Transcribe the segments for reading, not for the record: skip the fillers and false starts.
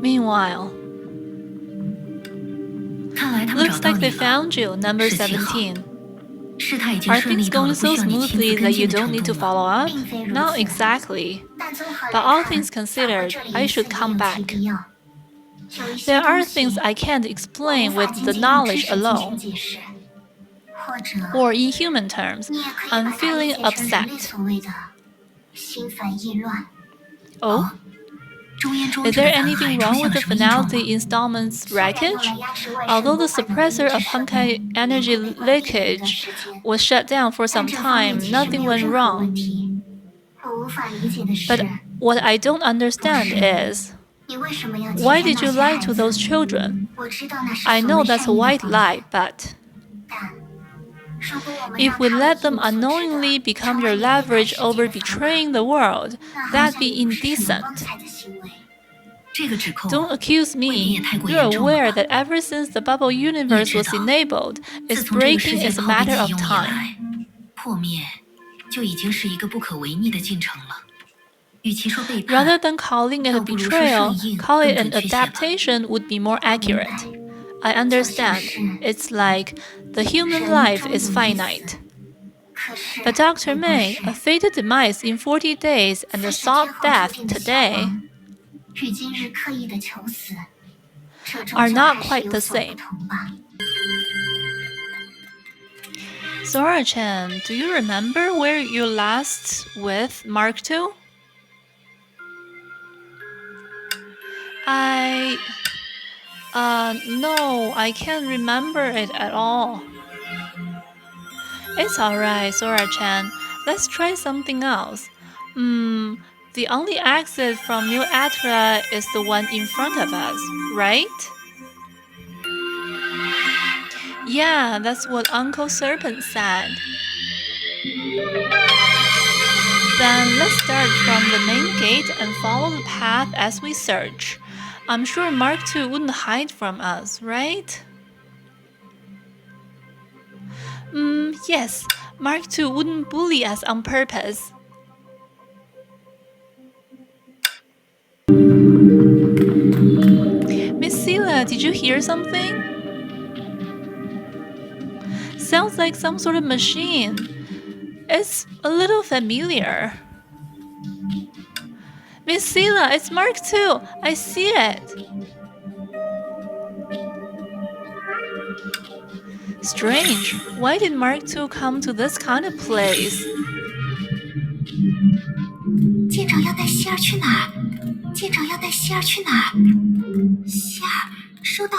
Meanwhile, 看来他们 looks 找到 like 你 they 了， found you, number 17号。 17. 事态已经 Are 顺 things 利到 going 了不 so 需要你亲 smoothly 自跟 that you 进的 don't 程 need to 度了。 follow up? 并非如 Not 此， exactly. 但综合 But 来 all 看， things 返回 considered, 这里 I 一次 should 也 come 有其 back. 必要。有一些 There are 东西 things I can't 我 explain 无法 with 仅 the 仅用 knowledge 知识进行 alone. 解释，或者 Or in human terms, 你也可以 I'm 把它 feeling 理解成人类 upset. 所谓的心烦意乱。 Oh? 中烟装 Is 置的 there 残骸 anything 出 wrong 现 with 了 the 什么异状吗？ finality installment's 虽然用 wreckage? 来压制外 Although 神 the 不凡的 suppressor 迷 of 之设备 Honkai 并 energy 会被关闭了一段 leakage 时间， was shut down for 但 some 这方面 time, 其实没 nothing 有 went 任何问 wrong. 题。我无法理解的 But 是， what I don't understand is, 你为什么要欺 why 骗 did 那 you 些 lie 孩 to 子？ those children? 我知道那是 I 所 know 谓 that's 善 a 意的 white 谎 lie, 言， but 但如果我们 if 让 we 他们 let 一 them 无所知的 unknowingly become 成 your 为一个 leverage 世界 over 的砝码， betraying the world, 那好 that'd 像 be 也不是什么光 indecent. 彩的行为。 这个指控 Don't accuse 未免也 me. 太过 You're 严重了 aware 吧？ that ever since the bubble universe was 你也知道， enabled, 自 its 从这个世 breaking 界 is a 炮被 matter 启 of 用以 time. 来，破灭就已经是一个不可违逆的进程了。与其说背叛， Rather than calling it a 倒不如说 betrayal, 顺应 call 更 it an 准确些吧。 adaptation would be more 我明 accurate. 白， I understand. It's like the human 人 life 终 is 有一 finite. 死，可是 But Dr. 并不 May, 是 a fated demise in 40 days and a 40 salt 天后 death 注定的消 today 亡，与今日刻意的求死，这终 are 究 not 还是 quite 有 the 所不 same. 同吧。 Sora-chan, do you remember where you last with Mark II? No, I can't remember it at all. It's alright, Sora-chan. Let's try something else. The only exit from New Atra is the one in front of us, right? Yeah, that's what Uncle Serpent said. Then let's start from the main gate and follow the path as we search. I'm sure Mark II wouldn't hide from us, right? Yes, Mark II wouldn't bully us on purpose. Miss Sela, did you hear something? Sounds like some sort of machine. It's a little familiar. Miss Sela, it's Mark II. I see it. Strange. Why did Mark II come to this kind of place? 舰长要带希儿去哪儿？舰长要带希儿去哪儿？希儿，收到。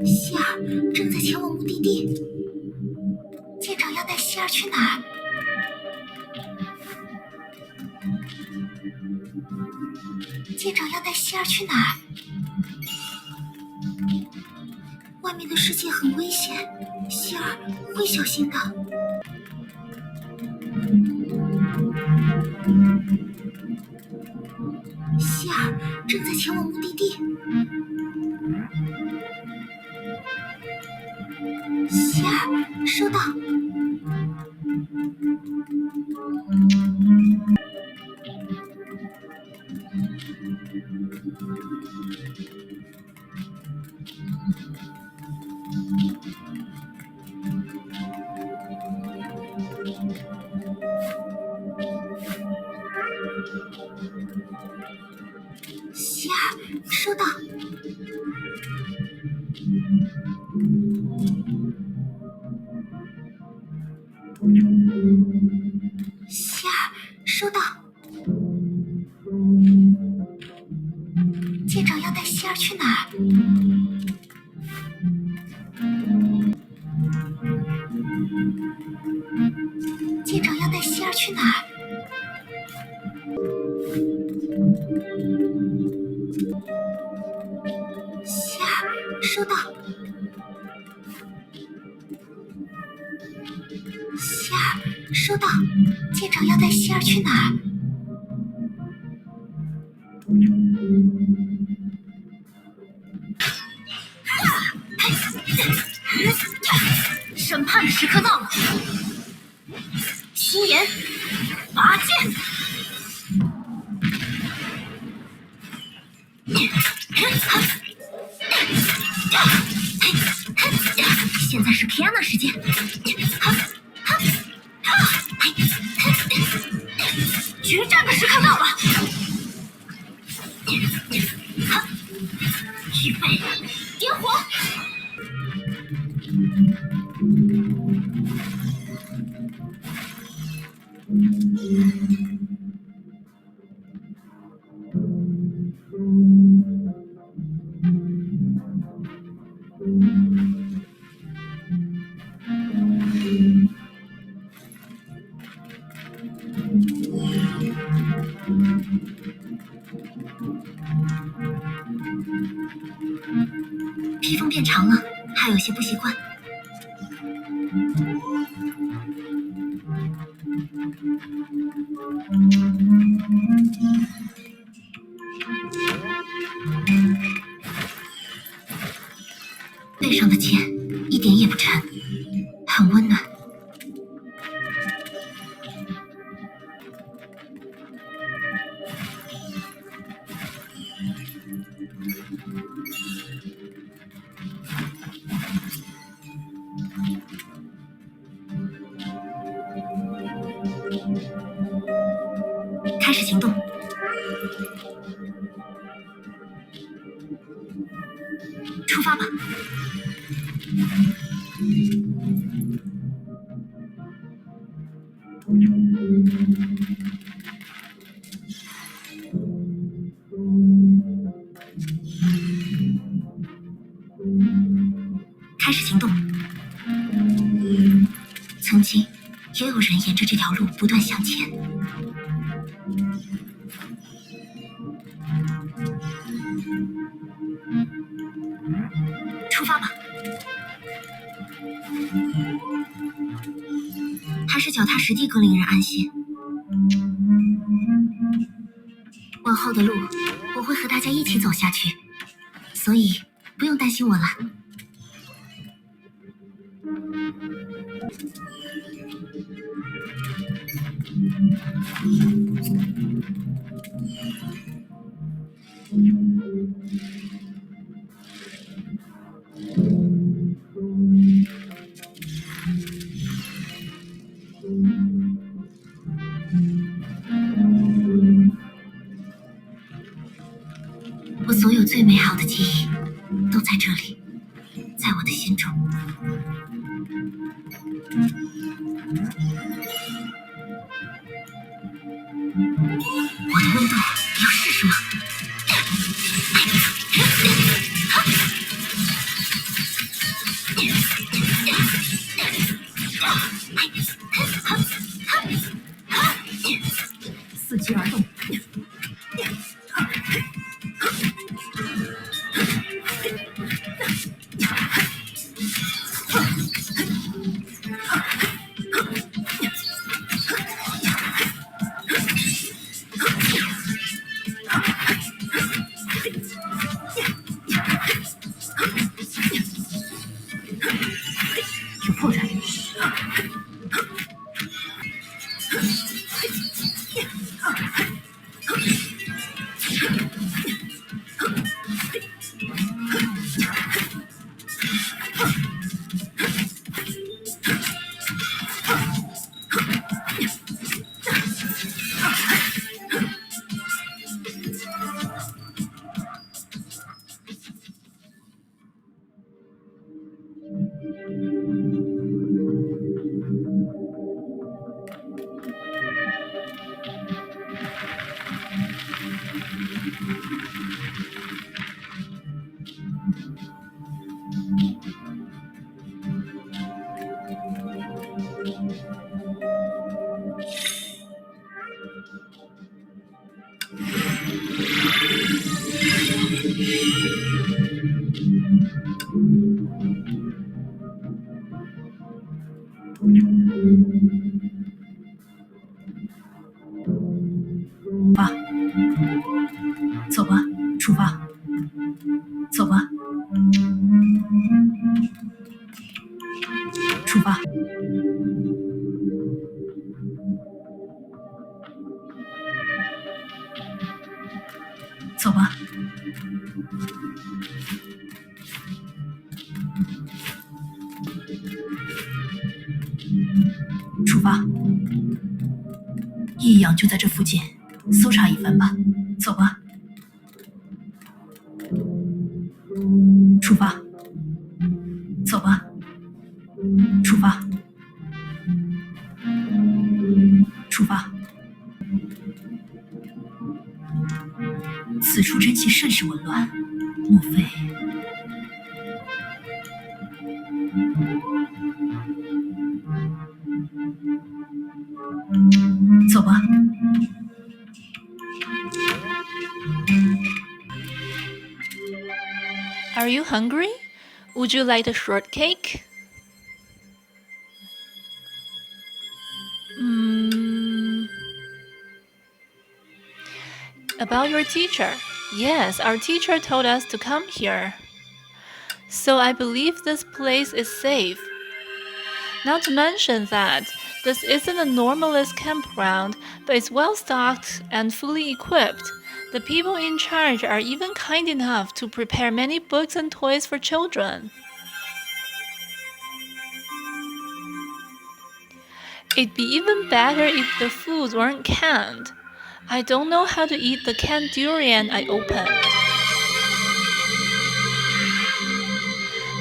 希儿正在前往目的地。舰长要带希儿去哪儿？舰长要带希儿去哪儿？外面的世界很危险，希儿会小心的。希儿正在前往目的地。希儿，收到。希儿，收到。希儿，收到。舰长要带希儿去哪儿？舰长要带希儿去哪儿？希儿，收到。希儿，收到。舰长要带希儿去哪儿？什么？审判的时刻到了，心炎拔剑。现在是 piano 时间。决战的时刻到了，预备，点火！披风变长了，还有些不习惯。背上的剑一点也不沉，很温暖。开始行动。出发吧。开始行动。曾经也有人沿着这条路不断向前。出发吧。还是脚踏实地更令人安心。往后的路，我会和大家一起走下去，所以不用担心我了。我所有最美好的记忆都在这里，在我的心中。我的温度要试试吗？伺机而动。有破绽。吧，走吧，出发，走吧。出发。走吧。出发。异样就在这附近，搜查一番吧。走吧。出发。走吧。出发。出发。此处真气甚是紊乱，莫非……走吧。Are you hungry? Would you like a shortcake? About your teacher. Yes, our teacher told us to come here. So I believe this place is safe. Not to mention that this isn't a normalist campground, but it's well stocked and fully equipped. The people in charge are even kind enough to prepare many books and toys for children. It'd be even better if the foods weren't canned. I don't know how to eat the canned durian I opened.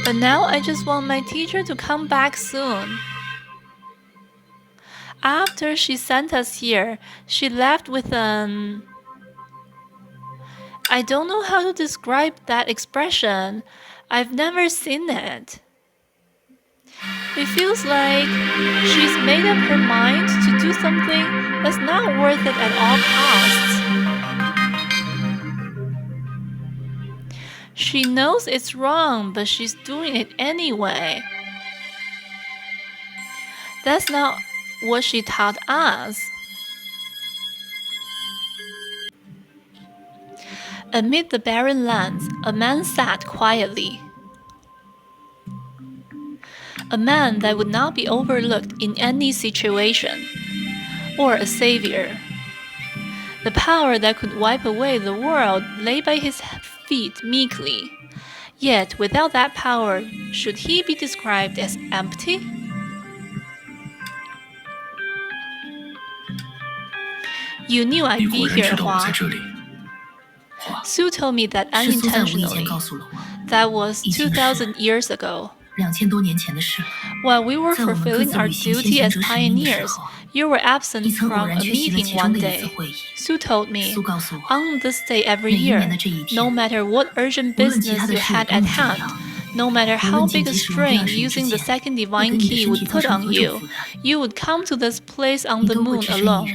But now I just want my teacher to come back soon. After she sent us here, she left with an... I don't know how to describe that expression. I've never seen it. It feels like she's made up her mind to do something that's not worth it at all costs. She knows it's wrong, but she's doing it anyway. That's not what she taught us. Amid the barren lands, a man sat quietly. A man that would not be overlooked in any situation, or a savior. The power that could wipe away the world lay by his feet meekly. Yet without that power, should he be described as empty? You knew I'd be here, Hua. Su told me that unintentionally. That was 2,000 years ago. 2000多年前的事了。 While we were fulfilling our duty as pioneers, you were absent from a meeting one day. Su told me, on this day every year, no matter what urgent business you had at hand, no matter how big a strain using the second divine key would put on you, you would come to this place on the moon alone.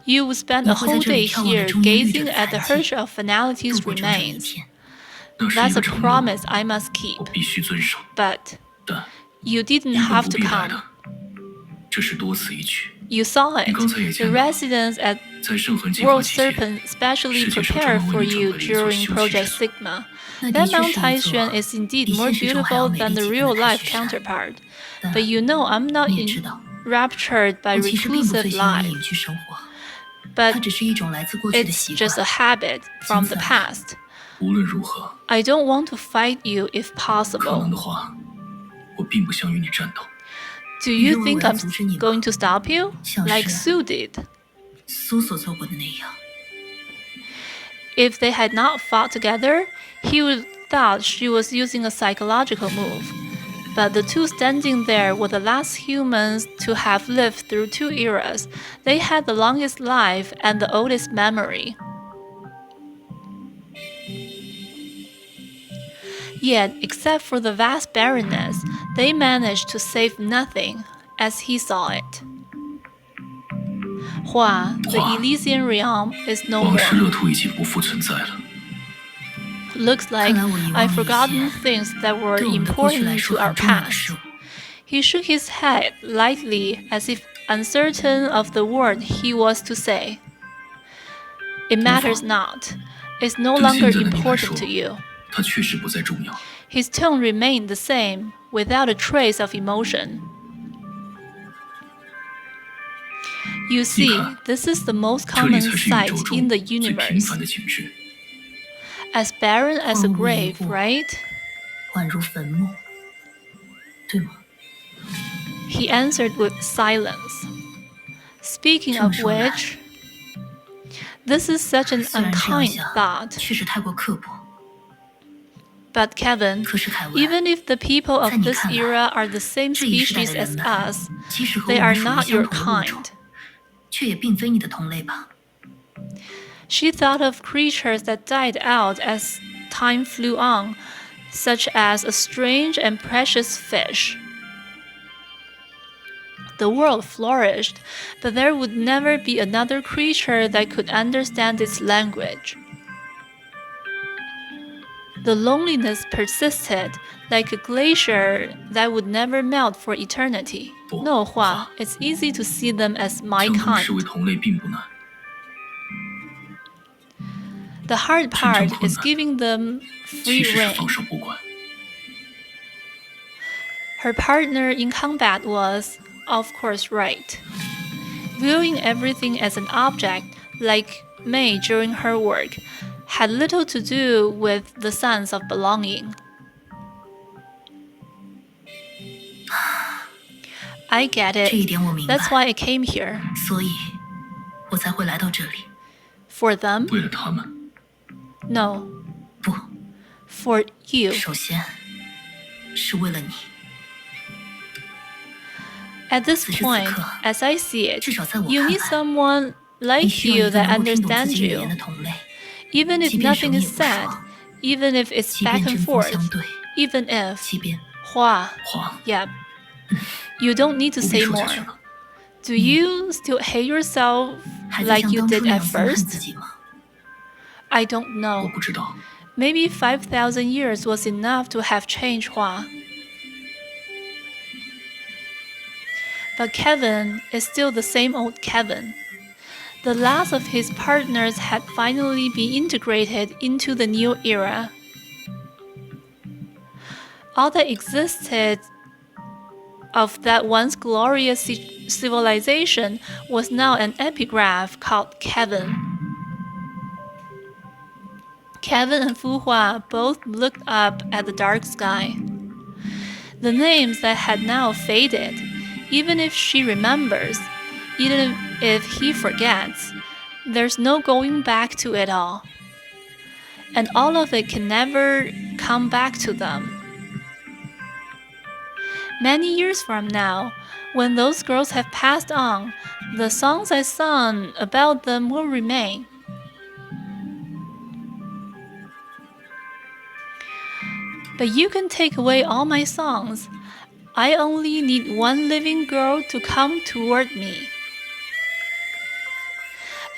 You would spend a whole day here gazing at the Herrscher of Finality's remains. That's a promise I must keep. But you didn't have to come. You saw it. The residents at World Serpent specially prepared for you during Project Sigma. That Mount Taishuan is indeed more beautiful than the real-life counterpart. But you know I'm not enraptured by reclusive life. But it's just a habit from the past. I don't want to fight you if possible. Do you think I'm going to stop you? Like Su did. If they had not fought together, he would have thought she was using a psychological move. But the two standing there were the last humans to have lived through 2 eras. They had the longest life and the oldest memory. Yet, except for the vast barrenness, they managed to save nothing, as he saw it. Hua, the Elysian realm is no more. Looks like I've forgotten things that were important to our past. He shook his head lightly as if uncertain of the word he was to say. It matters not. It's no longer important to you. His tone remained the same, without a trace of emotion. You see, this is the most common sight in the universe. As barren as a grave, right? 宛如坟墓，对吗？ He answered with silence. Speaking of which, this is such an unkind thought. 确实太过刻薄。 But Kevin, even if the people of this era are the same species as us, they are not your kind. 却也并非你的同类吧。 She thought of creatures that died out as time flew on, such as a strange and precious fish. The world flourished, but there would never be another creature that could understand its language. The loneliness persisted, like a glacier that would never melt for eternity. No, Hua, it's easy to see them as my kind. The hard part is giving them free rein. Her partner in combat was, of course, right. Viewing everything as an object, like May during her work, had little to do with the sense of belonging. I get it. That's why I came here. 所以，我才会来到这里。 For them? 为了他们。 No. 不。 For you. 首先，是为了你。 At this point, as I see it, you need someone like you that understands you. Even if nothing is said, even if it's back and forth, even if, Hua, yep, you don't need to say more. Do you still hate yourself like you did at first? I don't know. Maybe 5,000 years was enough to have changed Hua. But Kevin is still the same old Kevin. The last of his partners had finally been integrated into the new era. All that existed of that once glorious civilization was now an epigraph called Kevin. Kevin and Fu Hua both looked up at the dark sky. The names that had now faded, even if she remembers, even if he forgets, there's no going back to it all. And all of it can never come back to them. Many years from now, when those girls have passed on, the songs I sung about them will remain. But you can take away all my songs. I only need one living girl to come toward me.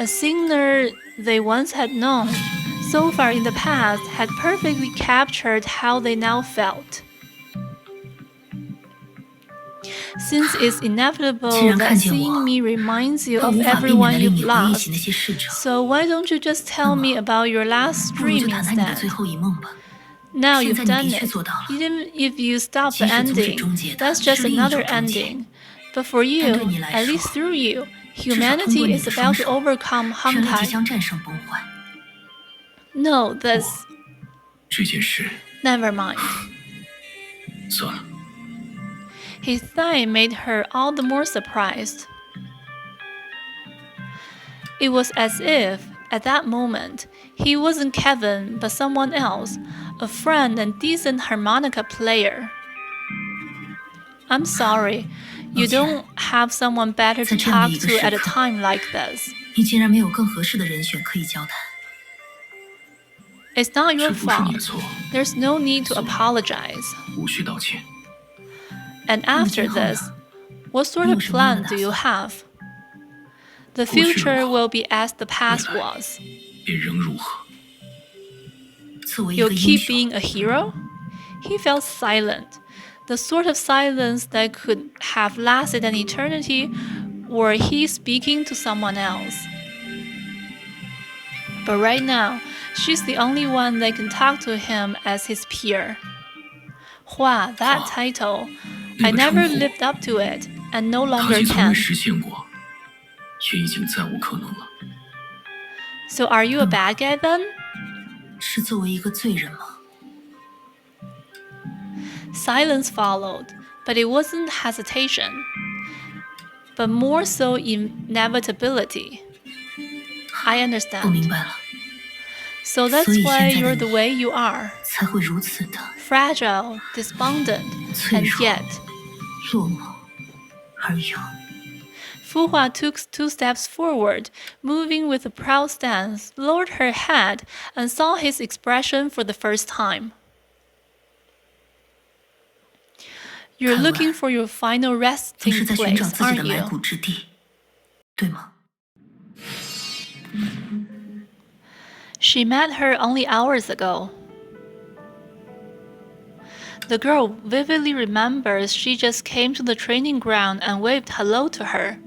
A singer they once had known, so far in the past, had perfectly captured how they now felt. Since it's inevitable that seeing me reminds you of everyone you've lost, so why don't you just tell me about your last dream instead? Now you've done it. Even if you stop the ending, that's just another ending. But for you, at least through you, humanity is about to overcome Honkai. No, this... Never mind. His sigh made her all the more surprised. It was as if, at that moment, he wasn't Kevin but someone else, a friend and decent harmonica player. I'm sorry, you don't have someone better to talk to at a time like this. It's not your fault. There's no need to apologize. And after this, what sort of plan do you have? The future will be as the past was. You'll keep being a hero? He felt silent, the sort of silence that could have lasted an eternity were he speaking to someone else. But right now, she's the only one that can talk to him as his peer. Wow, that title. I never lived up to it, and no 它 longer 既从未 can. 实现过，也已经再无可能了。 So are you a bad guy then? 是作为一个罪人吗？ Silence followed, but it wasn't hesitation, but more so inevitability. I 我 understand. 明白了， So that's 所以 why 现在的 you're the 你 way you are. 才会如此的 Fragile, despondent, 脆 and 弱、 yet. 落寞而又 Fu Hua took 2 steps forward, moving with a proud stance, lowered her head, and saw his expression for the first time. You're 看来 looking for your final 你 resting 是在寻找 place, 自己的 aren't 埋 you? 骨之地，对吗？ She met her only hours ago. The girl vividly remembers she just came to the training ground and waved hello to her.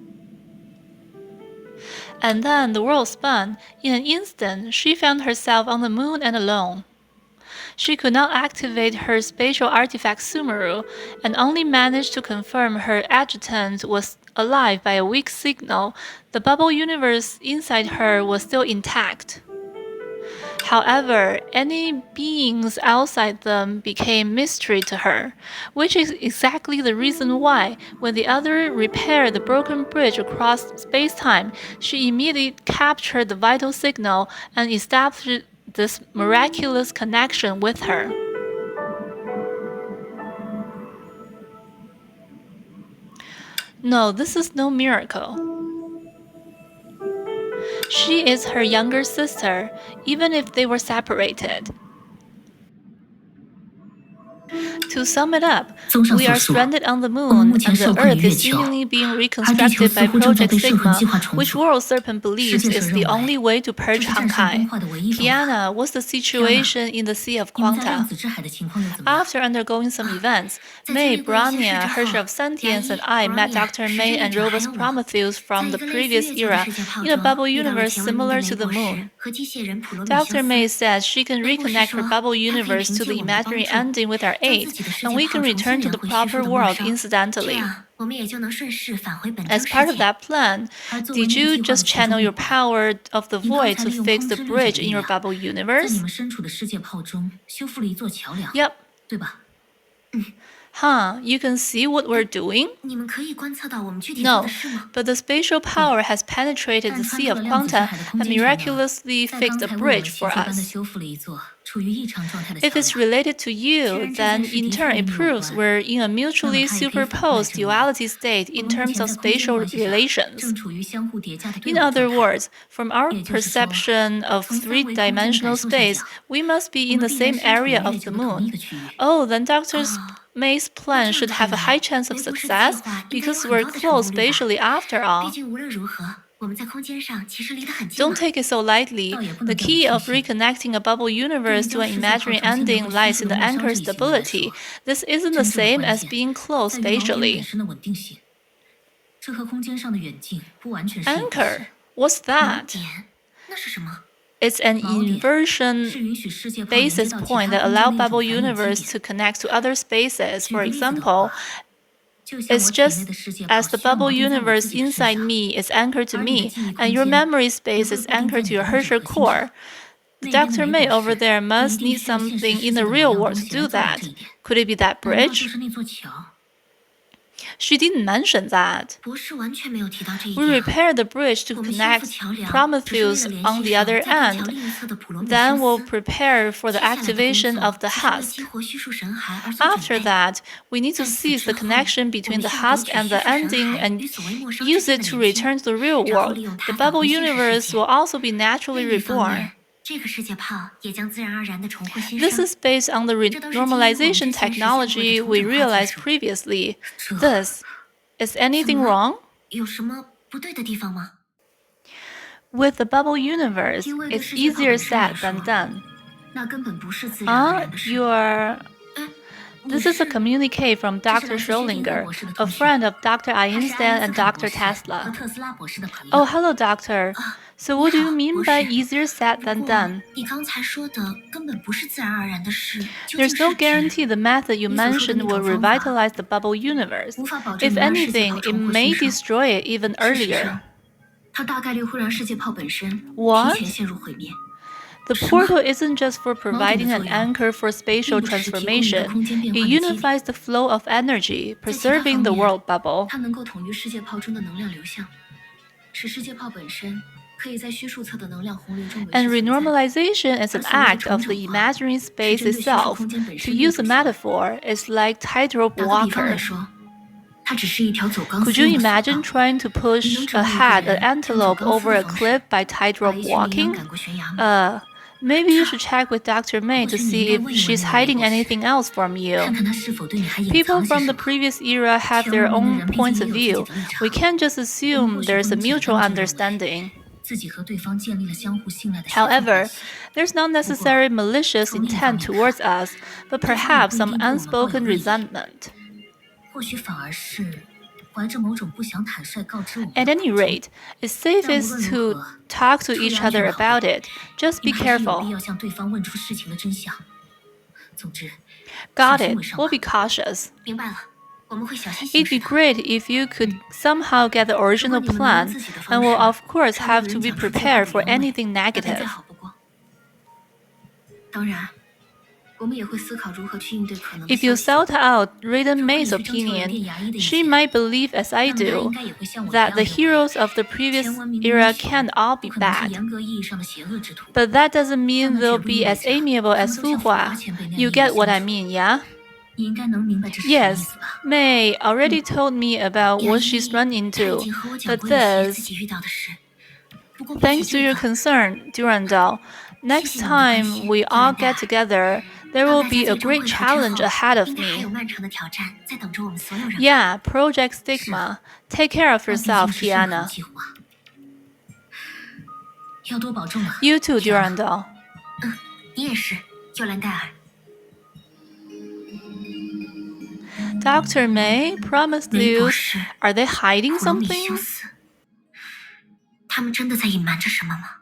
And then the world spun. In an instant, she found herself on the moon and alone. She could not activate her spatial artifact Sumeru, and only managed to confirm her adjutant was alive by a weak signal. The bubble universe inside her was still intact. However, any beings outside them became mystery to her, which is exactly the reason why, when the other repaired the broken bridge across space-time, she immediately captured the vital signal and established this miraculous connection with her. No, this is no miracle. She is her younger sister, even if they were separated. To sum it up, 综上 we 所 are 述， stranded on the 我们 moon, 目前 and the 受困于 Earth 月 is 球， seemingly being 而地球 reconstructed 似 by 乎正在 Project 被摄魂 Sigma, 计划重 which 组。 World Serpent 世 believes 界 is 所 the 认为 only way to 这 purge 是战胜 Honkai. 崩坏的唯一方法。 Tiana, what's the situation in the Sea of 你们在量 Quanta? 子之海的情况又怎么样？ After undergoing some events, 在 May, 经历过一些事 Brania, 之后， Herrscher of Sentience, 牙 and 医 I met Brania Dr. 时 May 间 and 长还 Robus 有我， Prometheus 在 from 一 the 个类似 previous 月球的 era 世界炮 in a 中 bubble 遇到了 universe 前文明的 similar 梅 to the 博士 moon. 和机械人普罗米修 Dr. May 斯。 says she can 梅博士 reconnect 说 her bubble 他可以 universe 凭 to 借 the 我们的帮 imaginary 助， ending with our 将 aid, 自己的世 and 界 we 炮 can 重 return 新 to 连 the 回叙 proper 述的路 world 上，这 incidentally. 样我们也就能顺势返回本真 As 世 part of 界。 that plan, 而作为 did 那个 you 计划的 just 其中 channel 一 your 环， power of the 你刚 void 才 to 利用 fix 空 the 之滤水 bridge 的 in 力 your 量， bubble 在你 universe? 们身处的世界炮中修复了一座桥梁， Yep. 对吧？ Huh, you can see what we're doing? 你们可以观测到我们具体做 No, 的事吗？ but the spatial power has penetrated the 但穿 Sea 透 of 了量子之 Quanta 海的空 and 间权能， miraculously 在 fixed 刚 a 才为我们 bridge 奇 for 迹般的 us. 修复了一座处于异常状态的 If 桥 it's 梁。 related to you, then in turn it proves we're in a mutually superposed duality state 我 in 们目 terms 前 of 在空间 spatial 关系上 relations. 正处于相互叠加的对 In 偶 other 状态。 words, from our 也就是说， perception of 从三维空间的感 three-dimensional 受上 space, 讲， we must be 我 in 们 the 必然 same 身处于 area 月 of 球 the 的同一 moon. 个区域。 Oh, then Dr. 啊， May's 那 plan 这 should 样 have 看 a 来， high chance of 梅博士的计 success 划应该有 because 很 we're 高的成 close 功率吧？ spatially after 毕 all. 竟无论如何，我们在空间上其实离得很近 Don't 嘛。 take it so lightly. 倒也不 The 能掉以 key 轻 of 心。 reconnecting a bubble 对于 universe to 将 an 世界炮 imaginary 重新连 ending 回 lies 叙 in 述 the 的末梢 anchor's 这一行为来 stability. 说， This isn't the 真正的 same 关 as 键 being close 在于锚点 spatially. 本身的稳定性。这和空间上的远近不完全是一回事。 Anchor? What's 锚 that? 点那是什么？ It's an 锚点 inversion 是允许世界炮连接 basis 到其 point 他 that 空 allow 间的一种 bubble 反引基 universe 点。 to connect to other spaces. 举 For 个例子的 example, 话，就像 it's 我体内 just 的世界炮 as the 需要 bubble 锚定在我 universe 自己的身 inside 上， me is anchored to 而你的 me, 记忆 and 空 your 间 memory 也 space 会 is 固定在 anchored 你 to your 的位置 Herrscher 核心上。 core. 那边的 Dr. 梅 May 博 over 士 there 也 must 一定 need 需要现实 something 世 in 界 the 的某 real 样 world 东 to 西来 do 做到 that. 这一点。 Could it be that 难道就 bridge? 是那座桥？ She didn't mention that. 博士完全没有提到这一 We 点。 repaired the bridge to 我们修复 connect 桥梁，只是为了 Prometheus 联 on 系 the 上 other 在地桥 end. 另一侧的普罗米 Then 修 we'll 斯。 prepare for 接 the 下来的工 activation 作 of the 就是为了 husk. 激活叙述神骸而做准 After 备。 that, we need to 在此 seize 之 the 后， connection 我 between 们 the 需要夺 husk 取 and 叙 the 述神 ending 骸 and 与所谓末梢之 use 间 it 的 to 联系， return to the real 然后 world. 利用 The 它返 bubble 回现实世 universe 界。 will also be 另 naturally 一方 reborn. 面，这个世界炮也将自然而然地重获新 This 生。 is based on the 这都是基于我们 normalization 之前实现过的 technology 重 we 整化技 realized 术。 previously. 这 This is 怎 anything 么 wrong? 有什么不对的地方吗？ With the bubble universe, 因为对 it's 世界炮 easier 本身来 said 说， than done. 那根本不是自然而然的事。 You're... This is a communique from Dr. Schrödinger, a friend of Dr. Einstein and Dr. Tesla. Oh, hello, doctor. So what do you mean by easier said than done? 你刚才说的根本不是自然而然的事，究竟 There's 是 no 指 guarantee the method you 你所说的 mentioned 那 will 种方法 revitalize the bubble universe. 无法保证 If 能让世界 anything, 炮 it 重获 may 新生。 destroy it even 事实 earlier. 上，它大概率会让世界炮本身 What? 提前陷入毁灭。 The portal isn't just for providing an anchor for spatial 并不只是提供一个 transformation. 空间变 It 换的机理。 unifies the flow of energy, 在其他 preserving 方 the 面 world bubble. 它能够统一世界炮中的能量流向，使世界炮本身可以在虚数侧的能量洪流中维持 And 存在。 renormalization is an act of the imaginary space itself. To use a metaphor, it's like tightrope 打个比方来 walker. 说，它只是一条走钢 Could 丝 you 用的索 imagine 道。 trying to push ahead an antelope over a cliff by 把 tightrope 一群羚羊 walking? 赶过悬崖吗？ Maybe you should check with Dr. May to 或许你 see 应该 if 问一问 she's 那位 hiding 博士， anything else from you. 看看他是否对你还隐 People 藏些 from 什 the 么。 previous era have 全 their 文明的 own 人毕 points 竟 of 也有 view. 自己的立场。 We can't just 我们 assume 或许 there's 不 a 能简 mutual 单地认为 understanding. 自己和对方建立了相互信赖的协同关 However, 系。 there's not necessary malicious 从另一方 intent 面看， towards us, but 对方也 perhaps 不一 some 定对我们抱有 unspoken 恶意， resentment. 或许反而是怀着某种不想坦率告知我们 At 的 any 苦衷。 rate, it's safest to 但无论如何， talk to 出于 each 安全 other 的考 about 虑， it. Just 你 be 们还是有必 careful. 要向对方问出事情的真相。总之， Got 小心 it. 为上 We'll 吧。 be cautious. 明白了，我们会小心行 It'd 事 be 的。 great if you could somehow get the 如果 original 你们能用 plan, 自己的 and 方 we'll 式 of course 让那 have 个 to 人 be 讲出计划 prepared 的 for 原委， anything 那便再 negative. 好不过。当然，我们也会思考如何去应对可能的 If you 消 sought out Raiden 如果你 May's 去征求人店 opinion, 牙医的意 she 见， might believe, as I 那么他 do, 应该也会像我一 that 样 the 认为， heroes of the previous 全文明的 era 英雄 can't all 不 be 可能是 bad. 严格意义上的邪恶之徒。 But that doesn't mean 但那 they'll 绝不 be 意味 as 着 amiable 他 as 们都像 Fu 福华 Hua. 前辈那 You 样 get 一 what 样 I 相处。 mean, yeah? 你应该能明白这是什么意 Yes, 思吧？ May already told me about 牙 what 医 she's run 他已 into, 经和我讲 but 过一些自 this, 己遇到的事。不过比起 thanks to 这 your 个， concern, Durandal, next 谢谢你们的关 time 心， we all get 杜兰达。 together, there 当 will 大 be 家 a 最终 great 会合之 challenge 后， ahead of 应该还有 me. 漫长的挑战在等着我们所有人吧。 Yeah, Project Stigma. Take care of 那毕竟 yourself, 是圣痕 Tiana. 计划，要多保重啊。 You too, 天啊 Durandal. 你也是，尤兰戴尔。 Dr. May promised 梅 you. 博士， Are they hiding 普罗米修 something? 斯，他们真的在隐瞒着什么吗？